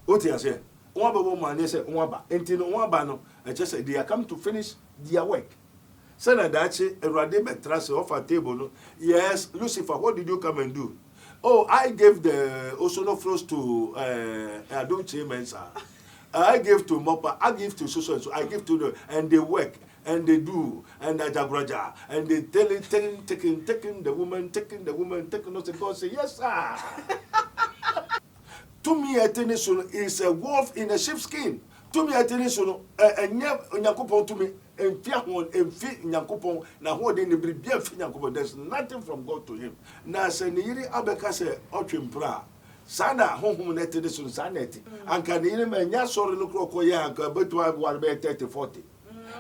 What you say? One by one man, say, Wamba, and no one bano, I just said, they are come to finish their work. Sana Dachi, a radime trust off a table. Yes, Lucifer, what did you come and do? Oh, I gave the Osono Frost to Adom Chimensa. I give to Mopa, I give to so I give to them, and they work, and they do, and they jabraja, and they taking the woman, taking us, and God say, yes, sir. To me, a tennis is a wolf in a sheep's skin. To me, a tennis and Yakupon to me, and Fiakon, and Fit Yakupon, now what in the Bribia Fiakupon, there's nothing from God to him. Now, Seniri Abekase, Ochim Pra. Sana home netted this on sanity. And can even a yasor look rocoya, but to have 30-40.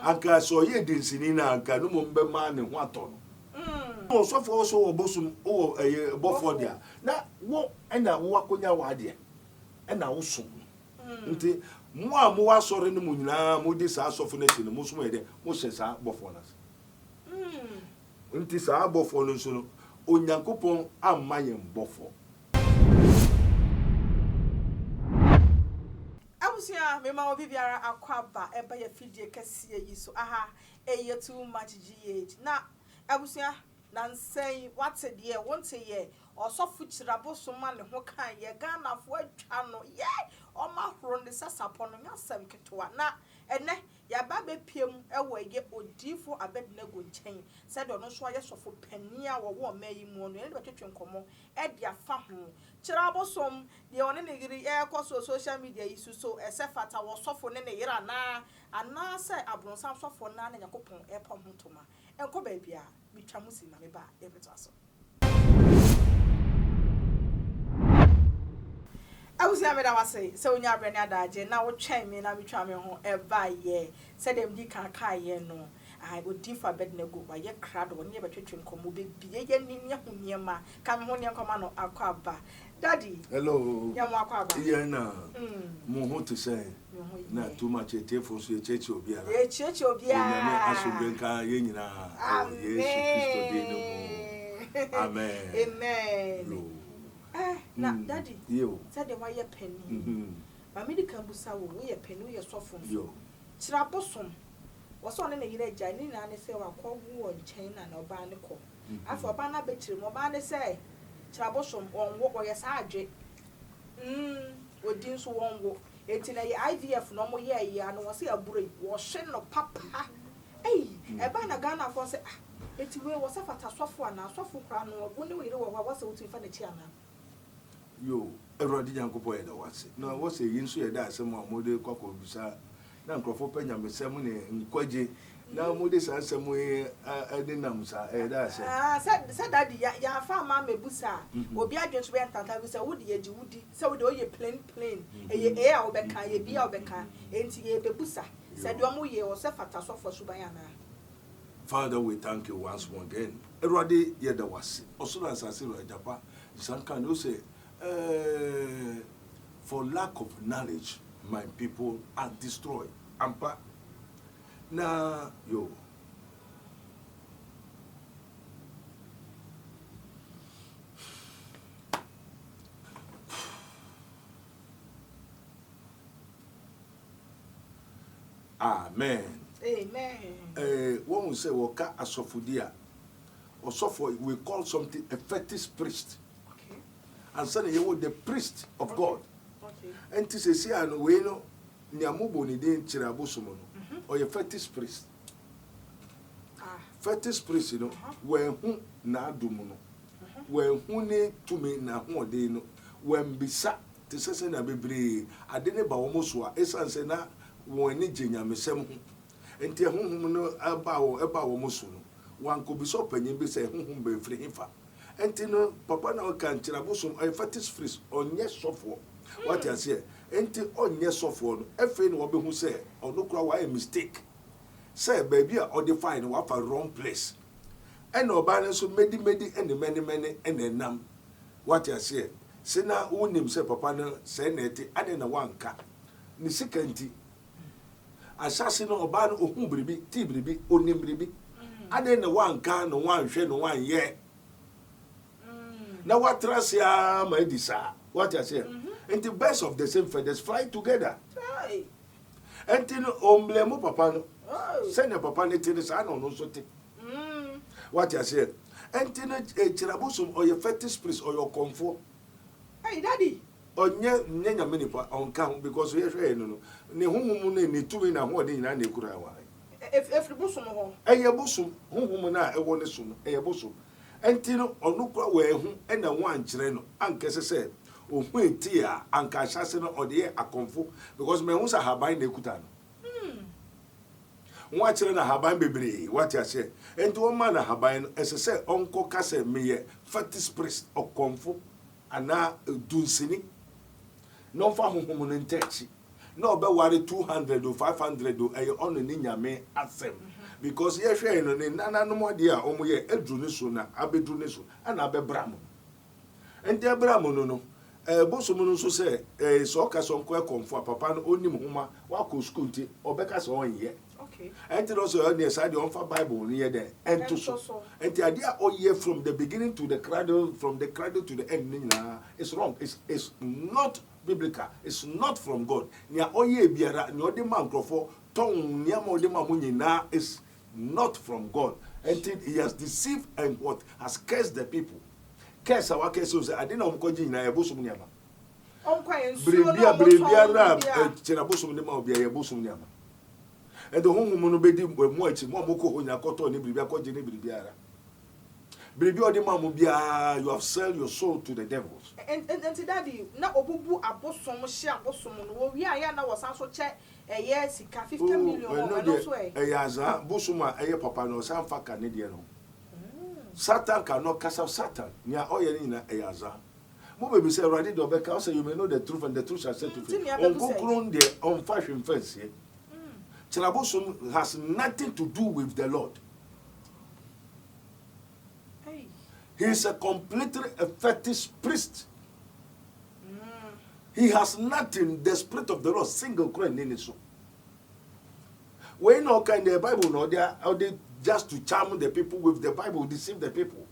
And can so ye didn't see Nina and can no man in 1 ton. Sofo also Abosom or a Bofodia. Now, what and a Wakunya Wadia and now soon. More sorry in the moon, Moody's house of nation, most way, most are Bofonas. Untis are Bofonos, Onyankopon, and Mayan Bofo. Abusia me ma obi biara akwaba eba ya fidie kase yi so aha eye too much gh na abusia na nsɛn wate de wonte ye osofu Abosom ma ne ho kan ye Ghana fo atwa no ye omahoro ne sasapo no nyasɛm ketewa na ene ya ba be piem ewo ye odifo abednego nkyɛn sɛ de no so aye sofo pania wo mayi mu no ne betwetwe nkomo e de afa ho Abosom de one ne yiri e social media yi so esefata wo sofo ne yira na ana sɛ abronsam sofo na na Yakopon e pom ntoma enko ba bia bitwa musi na me ba e beto aso Abusia me da wase se onya abrani adaje na wo twɛn me na bitwa me ho e ba ye se dem di kan ye no I would differ bed nego by your crowd or near between Komu be ye near ma come home and come on aquaba. Daddy, hello, Yamaquaba, Yana, more to say, not too much a tearful church of Bia, a church of Bia, Asubenka, Yenina, Amen, Amen. Now, Daddy, you said the wire penny. Mammy Cambusa will wear a penny or soft you. Abosom. Was on in a year, Janina, and say, I'll call you on chain and Obanico. I for Bana Betty, Mobane say, Abosom on what was Adric. Would do so one walk. It's in a IVF no more year, and was here a break, was shin of papa. Eh, a Bana Ghana for say, it was a fat software and a software crown, or wouldn't we know what was out in the channel. You, a radiant copoe, was it? No, was a yin so that someone model cockle beside. Now, Crawford Penya, Miss Semony, and Quaji. Now, Moody's and some way, I didn't said that ya farmer me busa, will be a just went and I was a woody, so do you plain, a ye air or becca, ye be or becca, and ye bebusa, said your moye or Sefata for Subayana. Father, we thank you once more again. Eradi, yet there was also as I say, Japa, some kind of say, for lack of knowledge, my people are destroyed. Ampa. Now, yo. Amen. Amen. When we say waka asofudia, or sofo, we call something a fetish priest. Okay. And suddenly you were the priest of God. Okay. And to say, I know, we know, Niamubo ni den Abosom or a fetish priest. Fetish priest, you know, when who na dumuno, when who ne to me na who de no, when bisa to say na bebre, I didn't ba almost wa essence na when ni jenya mesem and tia whom no about almost no. One could be so penny be say whom be free him. And Tino, Papa now can Abosom a fetish priest on yes Sofo. What I say, enti on yes Sofo, everything will be who say, or no cry a mistake. Say, baby, or define what a wrong place. And no balance so many and the many and then num. What I say, say now, own himself, Papa, say netty, and then a one cat. Ni second assassin or ban or whom bribi, tea bribi, only bribi. And then the one can, no one share, no one yet. Now what trust ya, my desire? What I say? And the birds of the same feathers fly together. Hey. And you know, papa no. Oh. Send your papa ne tene sa no so te. What you say? And you know, Abosom or your fetish priest or your comfort. Hey, daddy. Onye nyanya menipa on count because we hwe no ne honhom no ni tumi na ho de nyina na ekura wa If the bosom ho eye bosom honhom na ewo ne so no eye bosom enti no onu kwa we hu e na ho ankyere no ankese se ohu eti a anka hyase no ode akonfo because me hu sa haban na ekuta no wa kyere na haban bebre what ya say enti wo ma na haban no ese se onko kase meye fetish priest okonfo ana dunsini no fa honhom no ntachi no be worry 200 or 500 or e on ni nyame asem because ye hwe no ne nananom de a omo ye edru ne so na abedru ne so ana abebram enti abram no bosom no so se so ka so nko ekonfo papa no onim homa wa ko school nti obeka so onye okay enti no so ne side on fa bible ni ye de ento so enti ade a oye from the beginning to the cradle from the cradle to the end ni na it's wrong it's not biblical. It's not from God. Nia oye biara ni ode mankrofo ton nia ma ode ma munyina is not from God. Until he has deceived and what has cursed the people. Curse our case so say I didn't omkoji na ebosom niama. Onkwa ensuo no Brebia rap chira bosom ni ma obia ebosom niama. And the honhom no bedi mo achi mo moko honya koto ni brebia koji ni brebiara. Brebi ode ma mo bia you have sold your soul to the devils. And daddy na obubu abosom hye abosom no wo wi aya na wosan so che eye sika 50 million o no so yaza busuma eye papa no san fa ka ne de no Satan cannot cast out Satan nya oye ni na yaza mo be say already do be ka say you may know the truth and the truth shall set you free on kokron de on fashion fence here Abosom has nothing to do with the Lord. He is a completely a fetish priest. He has nothing, the spirit of the Lord, single crown in his soul. When all kind of Bible, no, they just to charm the people with the Bible, deceive the people.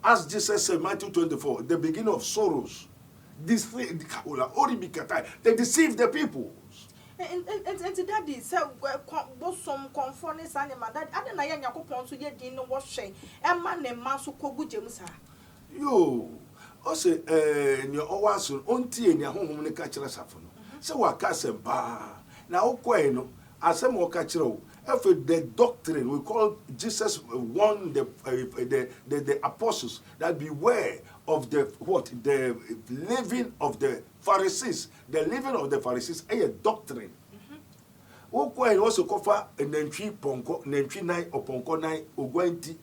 As Jesus said, Matthew 24, the beginning of sorrows, they deceive the people. And daddy said, bosom conforming son, my dad, I don't know, Yakupon to get dinner washing, and man and Masu Kogu James. Yo, also, your owas auntie in your home in catcher saffron. So what castle bar now, Queno, as some more catcher. After the doctrine, we call Jesus warned the apostles that beware of the living of the Pharisees. The living of the Pharisees is a doctrine. Who also cover a nentri ponko, nentri nine or ponko nine, ugwenti,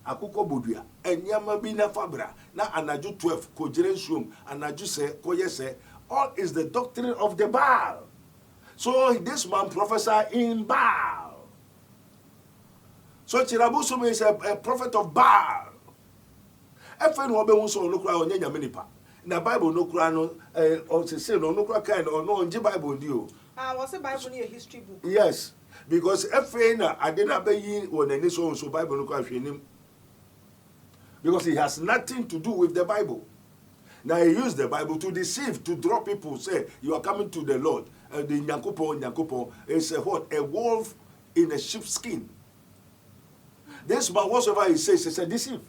akuko budia, and yamabina fabra, na anaju 12, kojerens room, anaju se, koyese, all is the doctrine of the Baal. So this man prophesied in Baal. So Abosom is a prophet of Baal. Everyone will be also no cry on your minipa. In the Bible, no cry no or to say no cry kind or no Bible deal. Was a Bible near history book? Yes, because everything I did not be when any so Bible no cry him. Because he has nothing to do with the Bible. Now he used the Bible to deceive, to draw people, say you are coming to the Lord. The Nyankopon is a what? A wolf in a sheep's skin. This man, whatsoever he says, is a deceive.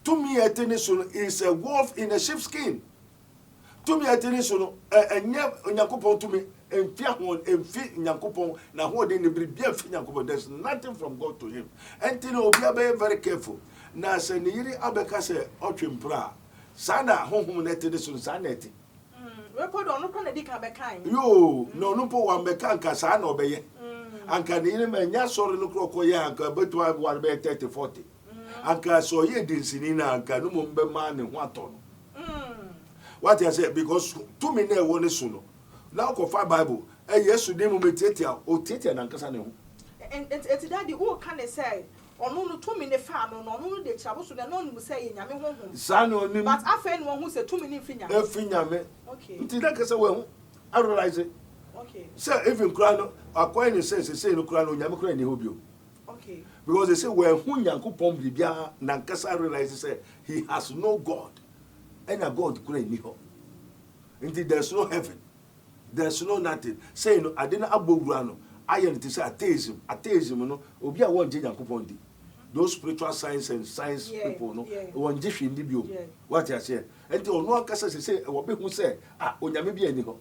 To me, a tenison is a wolf in a sheep's skin. To me, a tenison, and Yakupon to me, and Fiahon, and Fit Yakupon, now holding the Bribia Yakupon. There's nothing from God to him. And Tino, be very careful. Now, Seniri Abekase, Ochimpra, Sana, home tenison, Saneti. Record on no dica behind. You, no, po one mekanka, San obey. And can you remember sorry no crocoya, but to have 1 by 30 40. And can so ye didn't see in and can no be man in 1 ton. What I said, because 2 minutes one is soon. Now, Kofa Bible, and yes, to them with Tetia or Tetia and Casano. And it's daddy, who can I say? Or no 2 minute farm, or no, the trouble, so the none will say, Son, but I find one who said 2 minute finger. Okay. It's like I said, well, I realize it. Okay. So even Crano, acquiring sense, they say no Crano, Yamako and Hobio. Okay. Because they say, well, who Yankupon Bibia, Nankasa realizes he has no God. And a God couldn't be home. Until there's no heaven, there's no nothing. Say no, I didn't abogurano. I am to say atheism. Atheism, no, Obia won't change and those spiritual science and science people, no, one dish in the view. What I say, until no one can say, or people say, ah, on maybe any ho.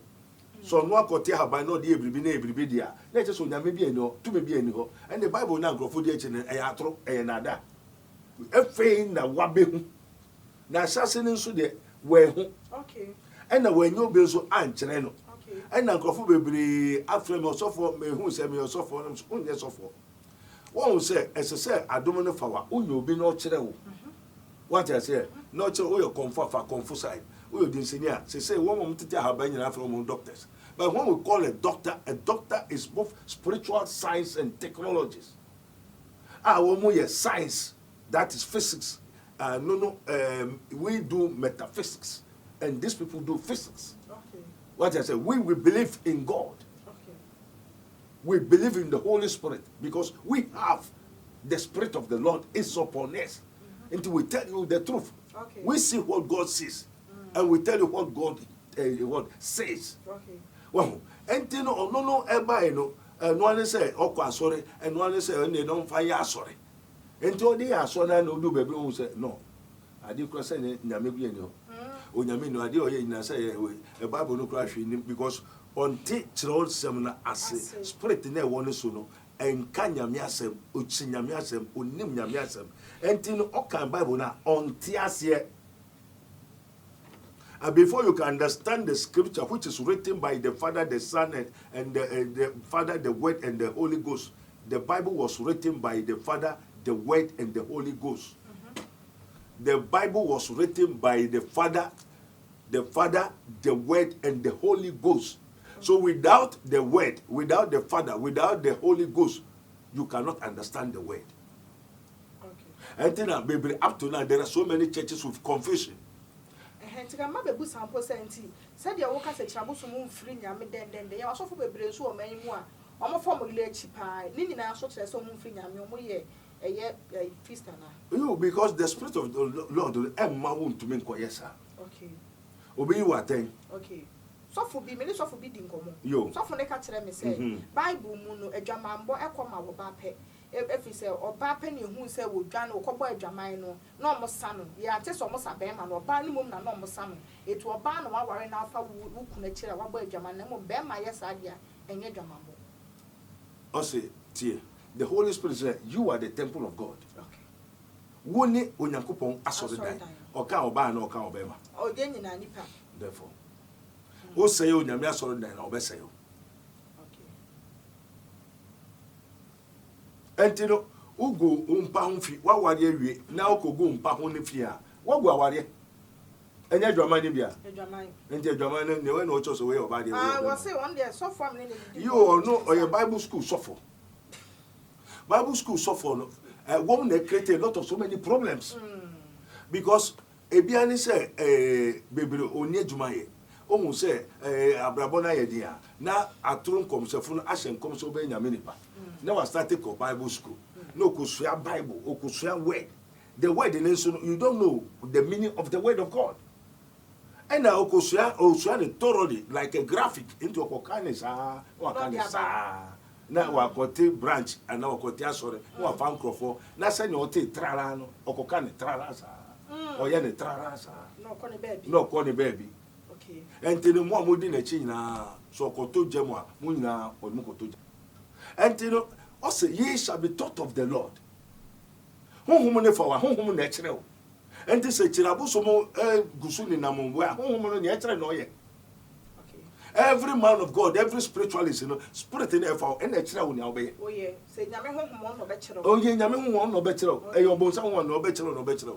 So no one could tell by no dear everybody. Let us on maybe no, to maybe any ho. And the Bible now go for the and a atro and another. A fain that wabe. Now, assassin so there were okay. And when you build so anchoreno. Okay. And Uncle Fubri, after me, Sofo, me who send me a Sofo, only a Sofo. One say, as I say, I don't know if I will be no chill. What I say, not your comfort for confused. We didn't say, one moment to tell her banging from doctors. But when we call a doctor is both spiritual science and technologies. Our science, that is physics. We do metaphysics. And these people do physics. Okay. What I say, we believe in God. Okay. We believe in the Holy Spirit because we have the Spirit of the Lord is upon us. Until we tell you the truth. Okay. We see what God sees. And we tell you what God says. Okay. Well, and you know, no, and one say, okay, sorry, and one say, and they don't fire sorry. Until they are so no do baby who say, no. I did cross any Namibian. Onyamino ade oye nyina say a Bible no crash because on teachroll seminar as spirit na won so no enka nyame asem ochi nyame asem onim nyame asem enti no okan Bible na on tiase. And before you can understand the scripture which is written by the Father, the Son, and the Father, the Word, and the Holy Ghost, the Bible was written by the Father, the Word, and the Holy Ghost. The Bible was written by the Father, the Word, and the Holy Ghost. So without the Word, without the Father, without the Holy Ghost, you cannot understand the Word. Okay. And then, baby, up to now, there are so many churches with confusion. Said your workers at Abosom free yammy then they are so for baby so many more. I'm a former village pie, Nini now so there's some free yammy a year feast. You because the Spirit of the Lord will Emma won't to make quiescer. Okay. Obey you what thing? Okay. So for be many so for bidding common. You so for the catcher me say Bible moon a Jaman boy a comma or bape. If he say or bapen who say would Jan or cobble a Jamino, no more salmon. Yeah, just almost a bearman or banimum and no more salmon. It will ban one warren alpha who could cheer a boy Jaman and bear my yes idea and your Jamambo. I say, dear, the Holy Spirit said, you are the temple of God. Okay. Woni Onyankopon asori dan. Oka oba na oka obema. O den nyina nipa. Therefore, who say onyame asori dan na obesa yo. Entino ugo umpa hunfi wa ware awie na okogo umpa ho ne fi a wa go aware enya dwama ne bia Dwama enti dwama ne we na o choso we oba de we say one day Sofo am ne you no or your Bible school Sofo no woman they create a lot of so many problems because ebiani say bebere oni adwuma ye o say abrabona ye dia na atron komsefo no ahye komso be nyame nipa. Now I started a Bible school. No kusua Bible, or kusua word. The word in you don't know the meaning of the word of God. And now kusua thoroughly like a graphic into a kokanisa or kanisa. Now I got a branch and now I got a sorry. No a fan crofo. Now send you take trarano or kokane trarasa or yane trarasa. No corny baby. Okay. And tell them more modern a china so koto jemwa muna or mukoto. And you know, also ye shall be taught of the Lord. Whom for whom natural. And this a chirabusomo gusuni namumwa, whom natural no ye. Every man of God, every spiritualist, you know, spirit in effort and natural will obey. Oh, yeah, say Yaman no better. Oh, yeah, Yaman no better. A your bones one no better, no better.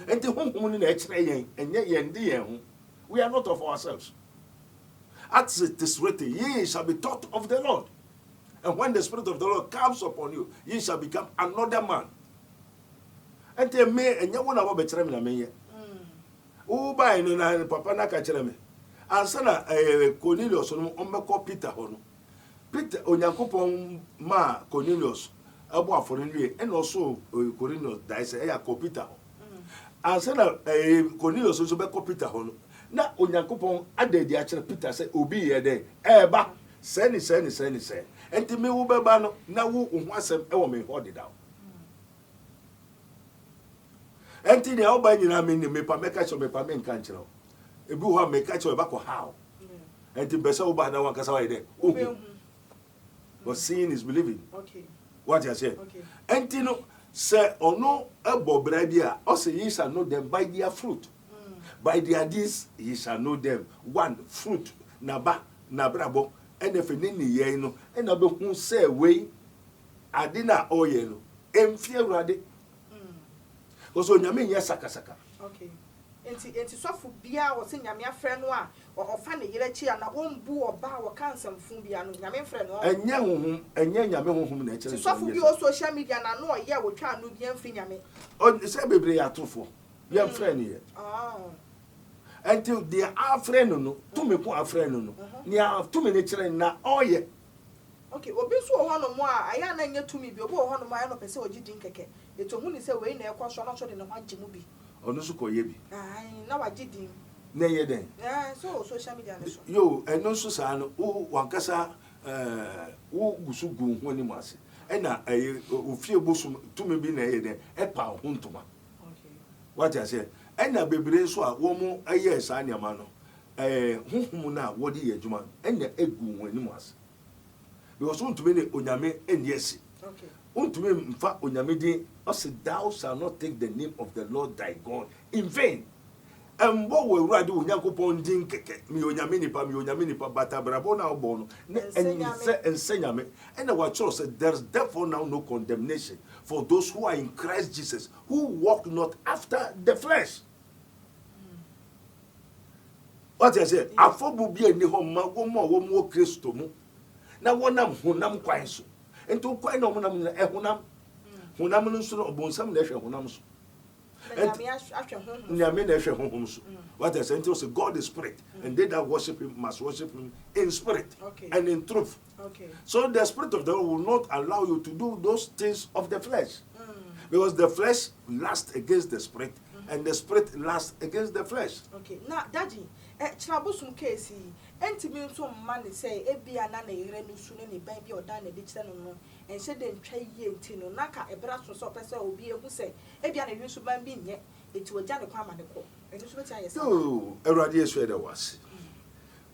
And the home natural and yet, we are not of ourselves. Atsu is written, ye shall be taught of the Lord. And when the Spirit of the Lord comes upon you, ye shall become another man. And they may, and you won't have a better me. Oh, by no, Papa Naka. And sana Cornelius on Ombako Peter Hono. Peter Onyankopon ma Cornelius, Abo for and also Cornelius dies a Peter. And sana Cornelius also Beko Peter Hono. na onyankopɔn adadi akyerɛ Peter sɛ obi yɛ dɛ ɛɛba sɛ ne enti me wo bɛba no na wo ho asɛm ɛwɔ me hɔ deda enti ne ɔba nyina me ne mepa mɛka kyerɛ mepa me nka nkyerɛ ebi ho a mɛka kyerɛ ba kɔ how enti bɛsɛ wo ba na wankasa wa yɛ dɛ ohu but seeing is believing. Okay. What you say? Okay. Enti no say ono ebo bra bia o say ye shall know them by their fruit. By their deeds ye shall know them. One fruit na ba na brabo ene fe ni ye no ena be hu say we ade na oye no emfie urade. Because onyame nye saka. Okay. Enti sofo bia wo se nyame afre no a ofa ne yere chi na ombu oba wo kansam fun bia no nyame afre no enye nyame honhom na ekere sofo bi o social media na no ye wo twa no bia mfi nyame o se bebre ya tofo bia mfre ne ye until they are friend no to me ko afre no ni to me ne kire na oye. Okay, obi so ho no mo a aya na nya tumi bi obi ho no mo aya no pese ogidi nkeke eto hu ni se we na ekwaso na so de ne ho agye mu bi ono so koye bi na wagidi na ye den so social media ne so yo eno so sa no wo wankasa wo gusu gu ho ni mo ase na ofie Abosom tumi bi na ye den epa ho ntoma. Okay, what I say na bebre so a wo mo aye sa nyama no honhom na wo de ye adwuma na egu ho ni mo ase because untumi ne onyame eniesi. Okay, untumi mfa onyame din o say thou shall not take the name of the Lord thy God in vain. Embo we urade onyankopon din keke mi onyame nipa bata brabo na obo no ensenyame and our church said there's therefore now no condemnation for those who are in Christ Jesus who walk not after the flesh. What I say afobu bia ni ho ma wo mo Kristo mu na wonam honam kwan so ento kwan na honam na honam no so obonsam na ehwe honam so nyame na ehwe honhom so. What I say until say God is spirit and they that worship him must worship him in spirit and in truth. Okay, so the spirit of the Lord will not allow you to do those things of the flesh because the flesh lusts against the spirit and the spirit lusts against the flesh. Okay, now daddy Abosom case entimi nso man say ebia na yere no su ne ban bi odan na de kire no no ense de ntwa yie enti no naka ebra so pese obi ehu say ebia na yusu ban bi nye eti oja ne kwa amane ko enti so beti ayesa oh erade yesu ede wase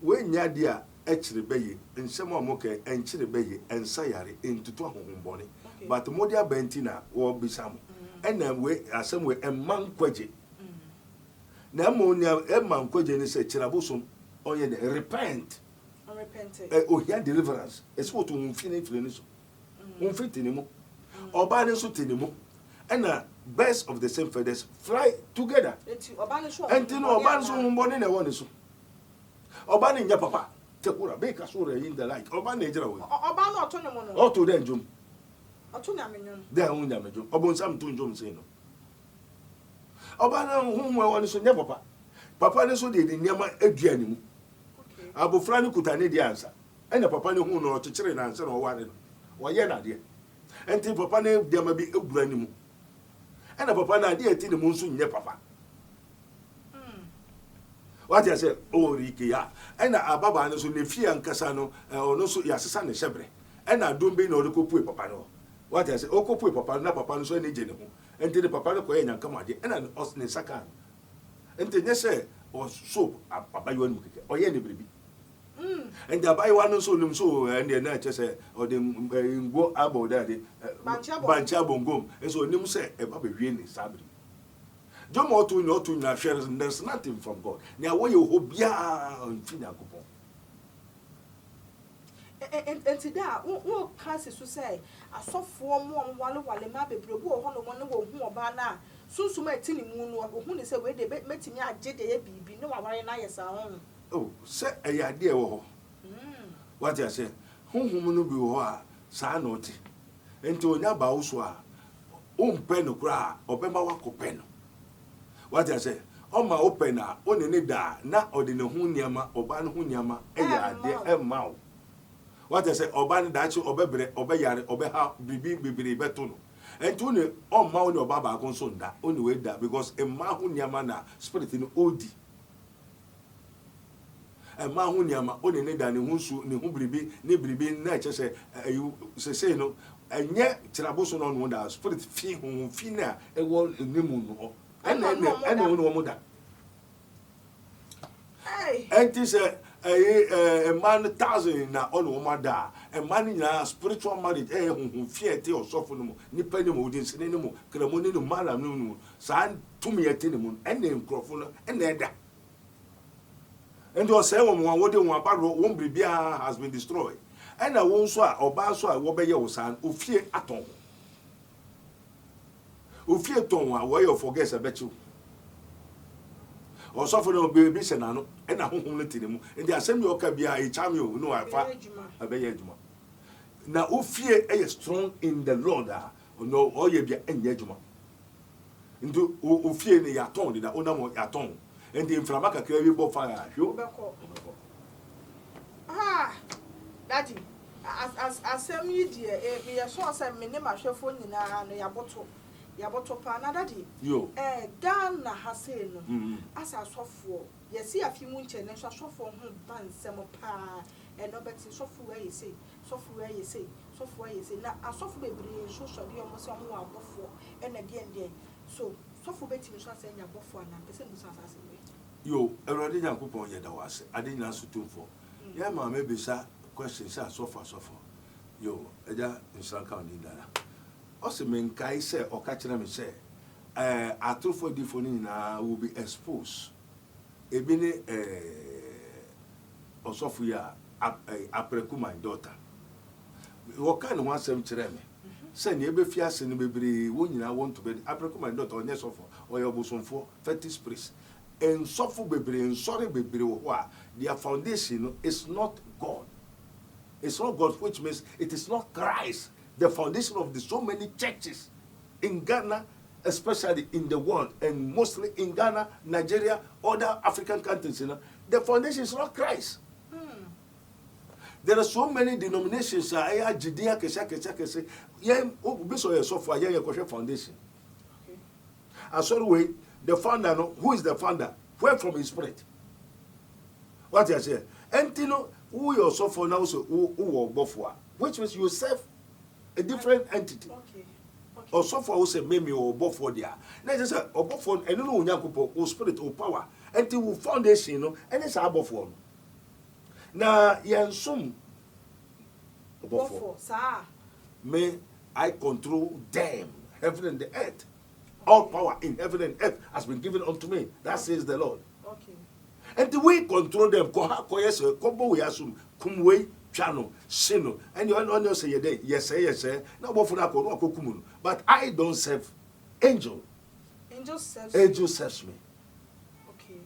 we nya de a ekire baye nsem a moke enkire baye ensa yare entutu ahohombone but modia bantina wo bisam ena we asem we emman kwaje na mo nya emman kwaje ni se kire Abosom oye de repent ohia deliverance it's what we finish so fit anymore oba ne so tenimo and best of the same feathers fly together and no oba so humbone na won so oba ne nya papa tekura be ka so in the light oba na ejira we oba no oto ne mo no oto den jom oto na menyon den hu nya menjon obonsam to njom sei no oba na hu mo won so nya papa ne so de niam aduani mu abofra ne kuta ne di ansa ena papa ne hu no okekere na ansa no ware no woye na de enti papa ne de ma bi egura ni mu ena papa na de eti ne mu nso nye papa what I say o rike ya ena ababa ne so ne fie ankasa no ono so ya sesa ne hyebre ena dombe na ore kopue papa no what I say o kopue papa na papa no so ne je ne ho enti ne papa ne koye nyanka made ena ne saka enti nye se o so abayo anu keke oye ne bribi and the buy one so num so and na che say o de ngo aboda de bancha bongom and so nim say e ba behwe ni sabri jomo otu na share there's nothing from God na wo ye ho bia mfini akopon enti da wo kasi so say asofo mo wale ma bebrebu ho no mo ne wo hu oba na sunsuma etini mu no hu ni say we de metimi agye de ye bibi ne waware na yesa ho. Oh, say a idea wo. What I say, honhom no bi wo a saa no ti. Enti onya ba wo so a umpe no kra obema wakope no. What I say, o ma open a oni ne da na odi ne hu niama oba no hu niama e ya ade e ma wo. What I say, oba ne da chi obebre obeyare obeha bibiri beto no. Enti oni o ma oni oba ba ko so nda oni we da because e ma hu niama na spirit no odi. ma ho niama one ne da ne ho su ne ho biribi ne biribi na eche se no enye tiraboso no no da spirit fi ho fi na ewo nimu no ene wo mo da enti se a man 1,000 na ono wo da a man na spiritual marriage ho fi ete osofo no nipa ni mo odin sene ni mo kramo ni no malam no sa tumi ete ni mo ene nkrofo no ene eda and you say one what they want won bibia has been destroyed. And I won't so oba so a wo be ye wo san ofie aton. Ofie ton wa where you forget abechu. Or so for no baby senano and a honhom leti mu. And the assembly oka bia e cham you no afa abeye adwuma. Na ofie e strong in the Lord no oye bia enye adwuma. Ndu ofie ne ya ton da onam ya ton. And the inflammaka carry bo fire. Daddy, as some you dear, me a source and minimum phone in a bottle pan, daddy. You, Ghana has said, as I saw for, you see a few months and shall show for him ban some pa, and no better software you say, software you say, software you say. Now, a software so shall be almost some more before, and again, so software betting shall say your buffer and the same as yo, already Yankupon yet was. I didn't answer to for. Yeah, ma, maybe sir, questions are so far. Yo, Eda in San County. Also, men Kyei say, or catch them say, Atsu for Difonina will be exposed. Ebene, or Sophia, Apreku, my daughter. What kind of one seven chereme? Send ye be fierce and be when I want to be Apreku, my daughter, or Sofo, or your Abosom for fetish priest. And Sofo bebre and sorry bebre wa their foundation is not God. It's not God, which means it is not Christ. The foundation of the so many churches in Ghana, especially in the world, and mostly in Ghana, Nigeria, other African countries, the foundation is not Christ. There are so many denominations. Judea, foundation. I saw the way. The founder, who is the founder? Where from his spirit? What you say? And you know, who you also for now, so who before, which means you serve a different entity. Okay. Also for us, maybe or before there. Now just say, or before, and you know, Yakupo, or spirit or power, until foundation, and it's above one. Now, Yansum before, may I control them, heaven and the earth. All power in heaven and earth has been given unto me. That says the Lord. Okay. And the way control them, kumwe channel, sino, and you all say a day, yes, sir. Now, but I don't serve angel. Angel serves. Angel serves me. Okay.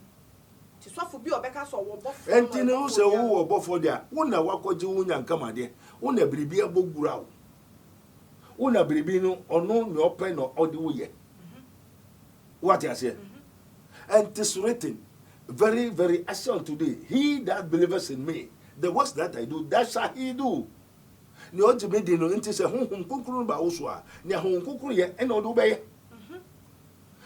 And you know, so who are both for there? Una wakoji unya kama there. Una bribia bogurao. Una bribino or no me open or audio. What you say? And it is written, very, very excellent today. He that believes in me, the works that I do, that shall he do. No, to me, they know it is a home conclude by Oswa, near home conclude, and all obey.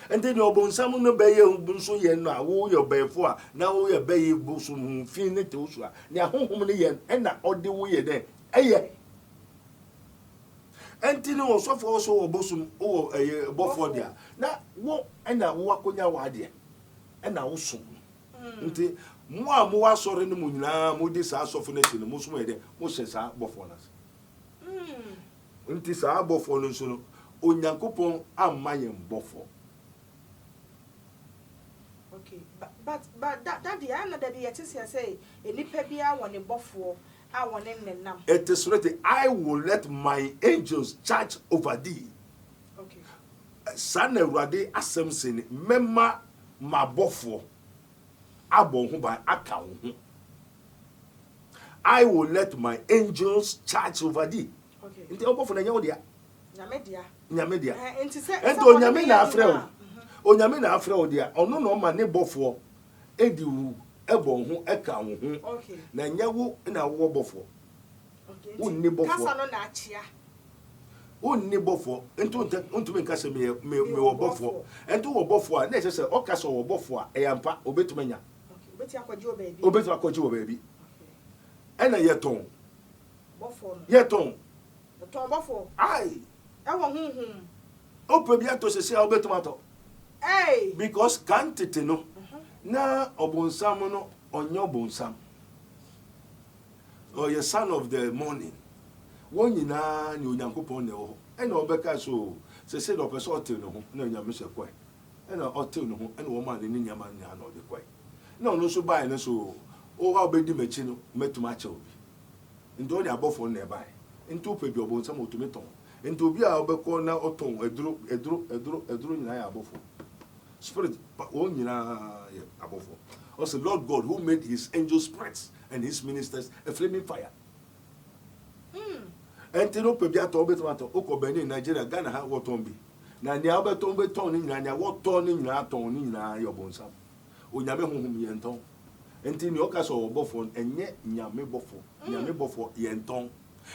And then your bonsam no bay, bunso yen, now, who your bay for, now we obey Abosom, fin it to Oswa, near home yen, and not all the way there. Aye. And you know, so for also Abosom or a buffer there. Now, what and I walk on your idea. And I also. More sorry, no moon, Moody's are softening the most way there. Most are buffoners. Untis are buffoners, on Yankupon and Mayan buffer. Okay, but that the end of the day, say, a nipabia one a buffer. It is written, I will let my angels charge over thee. Okay. Son Rade Assemson, Memma Mabofo, Abon by account. I will let my angels charge over thee. Okay. In the open for the Yamedia. Namedia. And to Onyamina Afro. Onyamina Afro, dear, or no man neighbor Edu. Ebon who account. Okay. Nanyawu in a war before. Okay. Who nibble for Nachia. Who nibble for, and to make us a me or buffer, and to a buffer, necessary or castle or buffer, a yampa, obey to mania. Beti akwaji obaby. Obeti akwaji obaby. Ena yeton. Bofo. Yeton. The ton bofo. Aye. Ewo hunhun. Ope bia to sese obetomato. Hey. Because quantity no. Na obonsam no onyo bonsam. Or your son of the morning. One nyina ni onyankopon ne ho. Ena obeka so sese do person otel no ho na nyame se kwai. Ena otel no ho ena wo man ni nyama nya na ode kwai. Na ono so bai no so o wa obedi machi no metuma che obi. Ndo ni abofo na e bai. Nto pe bi obonsam otumeton. Nto bi a obekọ na oton eduro nyina ya abofo. Spirit o nyina ya abofo. Also Lord God who made his angel spirits and his ministers a flaming fire. Enti no pe bi ato obetomato okobeni Nigeria Ghana ha woton bi. Na ni abeton beton ni nyina woton ni nyina aton ni nyina ya obonsam. Onyame honhom ye nton. Enti ni okaso obofo enye nyame bofo. Nyame bofo ye nton.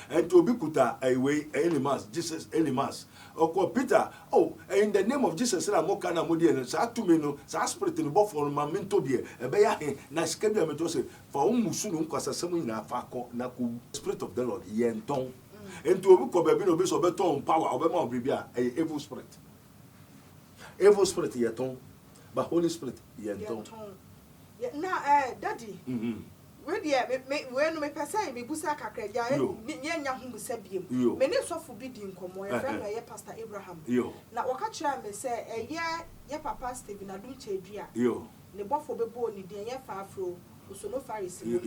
And to be kuta away animals, Jesus animals. Oko Peter, oh, in the name of Jesus, I mo kana mo die sa to me no, sa spirit no bo for ma mento bie. Ebe ya he na skebia me to say for umusu no nkwasasem nyina fa ko na ku spirit of the Lord yenton. And to be ko be no be so beton power obema obibia evil spirit. Evil spirit yeton, but Holy Spirit yenton. Na daddy. We no me pese me busa kakra ya nya hu busa biem me ne sofo bi di nkomo ya friend ya Pastor Abraham na waka kira me se ye papa Stephen Adom chedua ne bofo bebo ni de ye fa afro usono Pharisee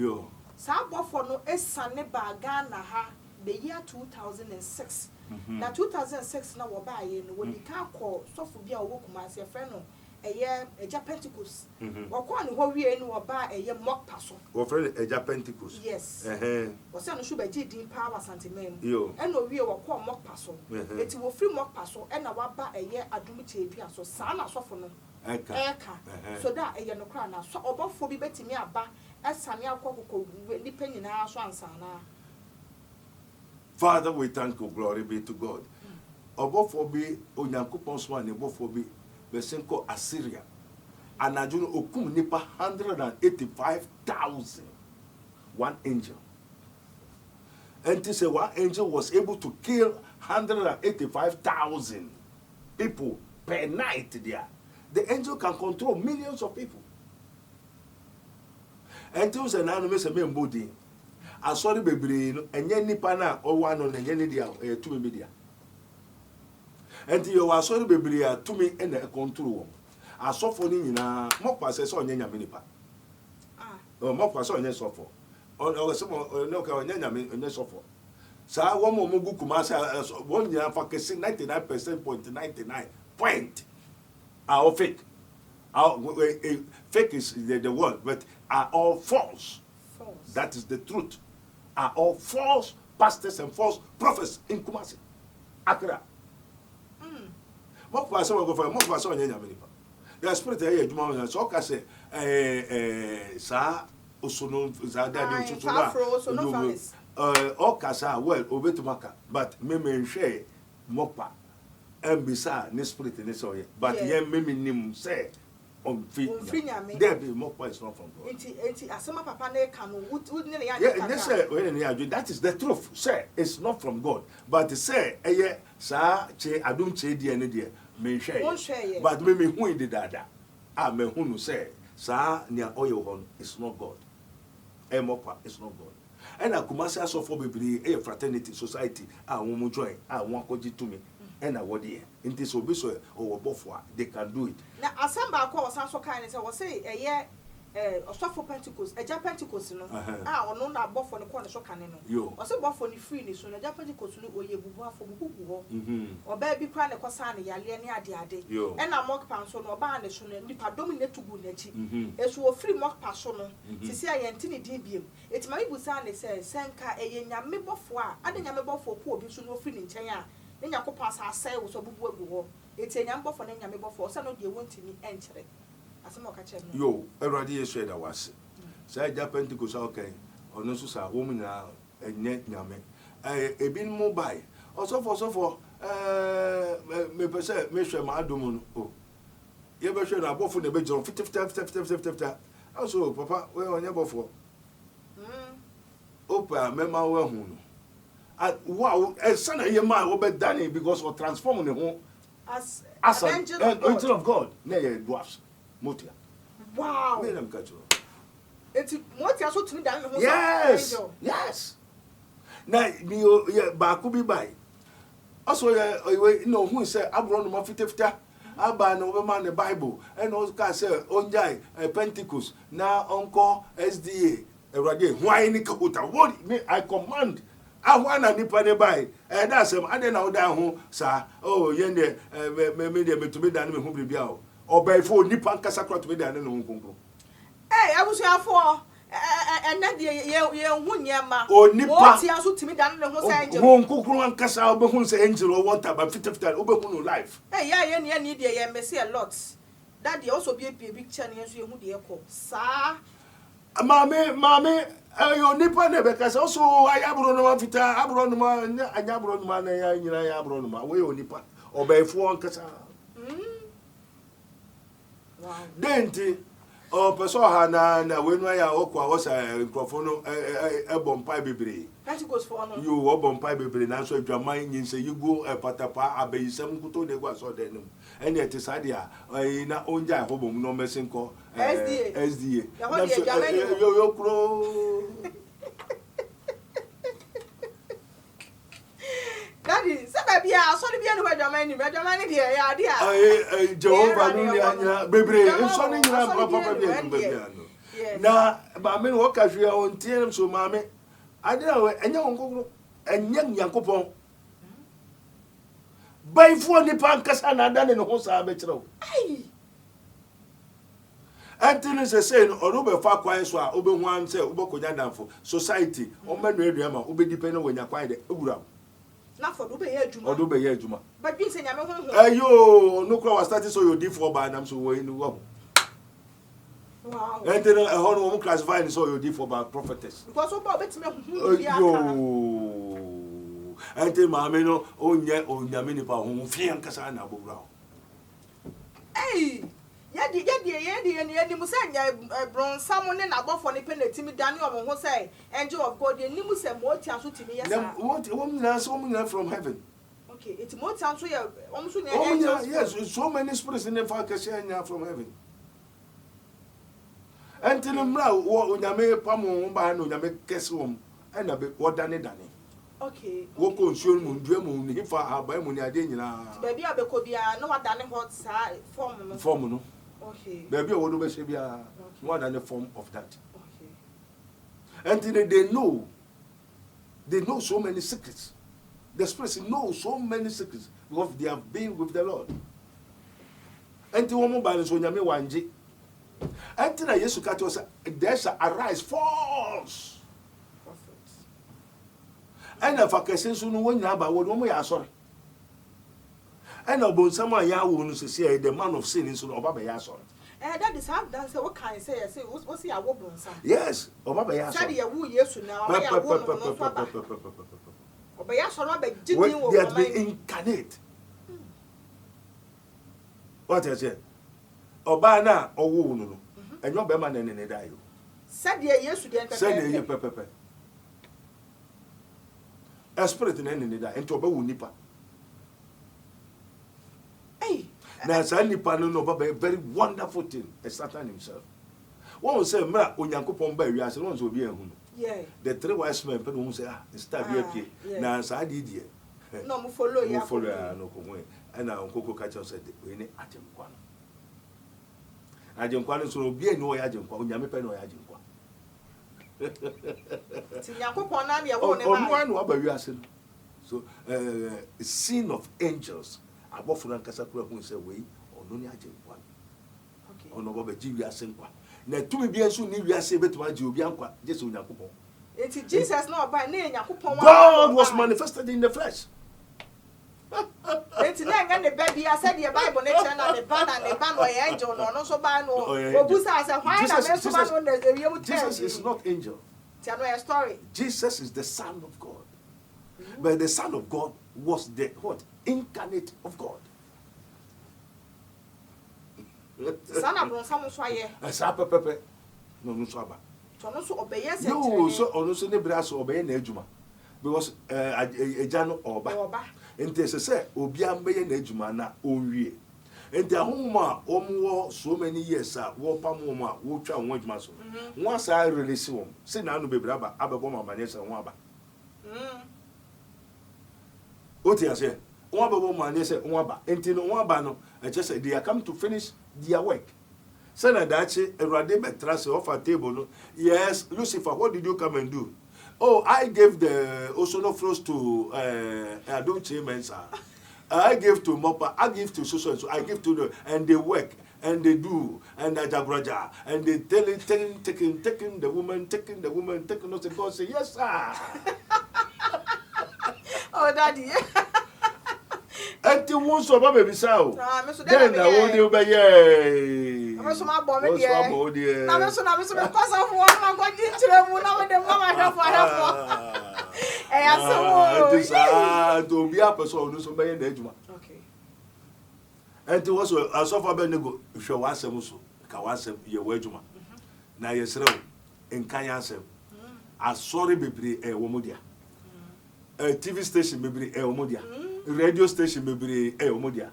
sa bofo no esane ba Ghana ha the year 2006 na 2006 na wo ba ye no woni ka ko sofo bi a wo kuma se friend no eja Pentecost. Wako ni ho wie ni oba mock paso. Wo friend eja Pentecost. Yes. Wo se no shu be din power santimem. E no wie wako mock paso. Eti wo free mock paso e na waba Adom chedua so sa na sofo no. Eka. So da no kra na so obofo bi betimi aba esane akokoko ni panyina so ansana. Father, we thank you, glory be to God. Obofo bi onyankopon so an obofo bi Besenko Assyria. And I do okum nipa 185,000. One angel. And to say one angel was able to kill 185,000 people per night there. The angel can control millions of people. And to say na no me se me mbodi. Asori bebre no enye nipa na o wa no enye ne dia to me media. And you are sorry, baby, to me and a control. I saw for Nina, more passes on Yanya Minipa. More pass on your Sofo. Or some no Yanya and Sofo. So I want more Mukumasa 1 year for 99.99 point. Our fake. Our fake is the word, but are all false. That is the truth. Are all false pastors and false prophets in Kumasi. Accra. More person will go for more person on your minipa. The spirit here, Juma, so can say, Sa, Osono, Zada, all Casa, well, Obetumaka, but Meme share Mopa, and beside, ne spirit in this oil, but yen Miminim say, on feet, there be Mopa is not from God. Asoma Papa ne can would that is the truth, say, it's not from God, but say, Sa, Che, Adom Che, dear, me share, but maybe who did that? I may who say, Sa, near oil hon is not God. Mopa is not God. And I come as so for be a fraternity society, I won't join, I won't go to me. And I would hear in this obispo or bofwa, they can do it. Now, Asamba was also kind of say a year. Sofo Pentecost, eja Pentecost no. Ono na bofo ne corner so kaneno. O se bofo ni free ni so na eja Pentecost no oye bubu afo bubu ho. Oba bi kwa ne kosa ne yale ne ade. E na mock pan so no oba ne so no nipa dominate tugu nachi. Esu o free mock pan so no. Sisi ayenti ne din biem. Eti ma bibusa ne se senka eye nyame bofo a ade nyame bofo ko obi so no free ne nchen a. Ne nyakopa sa asai wo so bubu agu ho. Eti nyame bofo ne nyame bofo so no de wontimi enchere. Yo, everybody is said I was. Say Japan to go okay. Or no, so a woman now, a net yame. A bin mobile. Also for me per se, me share my Adom. Oh, you ever share a both for the bedroom 50. Also, Papa, we on your before. Opa, mema we hunu. Wow, a son of your man will be done because of transforming the home as an angel of God. Nay, dwarfs. Motia. Wow. Made them catch you. It's Motia so to me that yes. Yes. Now, you Bakubi by. Also, you know who said, I'm running my 50. Aba no man the Bible and also can say onjai Pentecost now uncle SDA why ni kakuta what me I command I want nipa ne bai and that's him I na oda ho sa oh yende me to be dan me ho bibia o obai fo nipa nkasa kra to be dan no nkonkro eh abusuafo and na de ye hu nyema o nipa o ti aso timi dan ne ho sa angel ho nkonkro nkasa obehun say angel o want about 50 obehun no life eh ya ne de ye messy a lot that dey also be a picture ne so ye hu de ye ko sa Mami, you nipa ne because also I abro no mafita, abro no ma, anyabro no ma na ya nyina ya abro no ma. We o nipa. Obaifo ankasa. Wow. Denti o peso ha na we no ya okwa wo sa nkrofo no ebompai bebre. That goes for no. You obompai bebre na so adwaman nyin say you go patapa abayisam kuto de gwa so de nim. Ene ete sadia na onja hobom no mesinko SDA. Yo kro. Daddy, sabe bia so de bia no adwaman ni de ya dia. Jehovah no nya bebre so ni nyina papa bia no bia no. Na ba me no ka hwe on tiem so ma me ade na enya wonkokro enya nyankopon. Baifo ni pankasa na dane no ho sa be kire wo. Ai. Antini say no odo fa kwan so a obehu an say obokonya danfo society o manu aduama obedipe no wanya kwan de ewura. Na for do be ye adwuma. Odo be ye adwuma. But bin say nyame ho. Ayo no kra was starting so you D4 ba nam so we no wo. Wow. Antini e ho no mo classify so you D4 ba prophetess. Because oba obetime hu bia aka. Ante maame no onyame nipa ho fie nkasa na abowura. Hey, ye musanya bronsam ne na bofo ne penetimi dane o ho say angel of God ye nimu se mo tia so timi yesa. What woman from heaven. Okay, it mo tia so ye so ne angels. Yes, so many spirits in the fakashia from heaven. Ante no mra wo onyame pamo ba na onyame kesewom na be wodane dane. Okay. Wo ko nsuo mu ndua mu ni fa abai mu ni ade nyina. Baby abeko bia no wadane hot sa form no. Okay. Baby wo do be se bia no wadane form of that. Okay. And they know so many secrets. The spirits know so many secrets because they have been with the Lord. And the woman by the Sonyame wanje. And then Yesu kato say there shall arise false. And if I can say so, no one about what woman ya sorry. And about someone ya won't say the man of sin is so Obaba ya sorry. That is how dance what can I say? What's your woman? Yes, Obaba ya sorry. Sadia woo yes now. They have been incarnate. What I said? Obana or woo, and your beman and a die. Sadia yes to the Sadia ye pepe. A spirit in any day, and to a nipa. Hey, now, Nipa no a very wonderful thing, a Satan himself. One will say, Mra, Unyanko Pomba, you as ones will be a home. Yeah, The three wise men, but won't say, start here. Now, I did here. No, follow you, follow no way. And now Coco Catcher said, we need Adam Quan. Adam Quan so be no Adam Quan, Yamipen or Adam Quan. One about you as so a scene of angels. Above for Casacra who say, way or no Adam Quan. Okay, or no Baba Simpa. Now, to me, be soon, you are saved to my Jubianqua, just on Yakupo. It's Jesus, not by name, God was manifested in the flesh. It's not the baby. I said the Bible, nature, and the ban or angel, or no so ban or why Jesus is not angel. Tell me a story. Jesus is the Son of God. But the Son of God was the what? Incarnate of God. Son of someone, Pepe. no so aba no so obeye se no so ono so ne bra so obeye na adwuma because eja no oba enti se obi ambeye na adwuma na onwie enti ahoma omwo so many years a wo pam wo a wo twa wo adwuma so won sa release wo se na no bebra ba abebo mama ne se won aba oti ase won abebo mama ne se won aba enti no won aba no e che say they are come to finish their work. Sana dachi erade betrase off a table no. Yes, Lucifer, what did you come and do? Oh, I gave the Osonofros to Adom Chamensa. I gave to Mopa, I give to so and so, I give to them, and they work and they do and they jabraja and they taking the woman, taking us and God say, yes, sir. Oh, Daddy. And the ones of baby sow. Then I won't obey. I'm so my boy. I'm so because of one. I'm going to the moon with the mama. And to be up so no so by the edge. Okay. And to also a sofa benego, if you want some so, Kawasem, your wedgema. Now, yes, in Kayasem. A sorry baby, a womodia. A TV station baby, a womodia. Radio station maybe omodia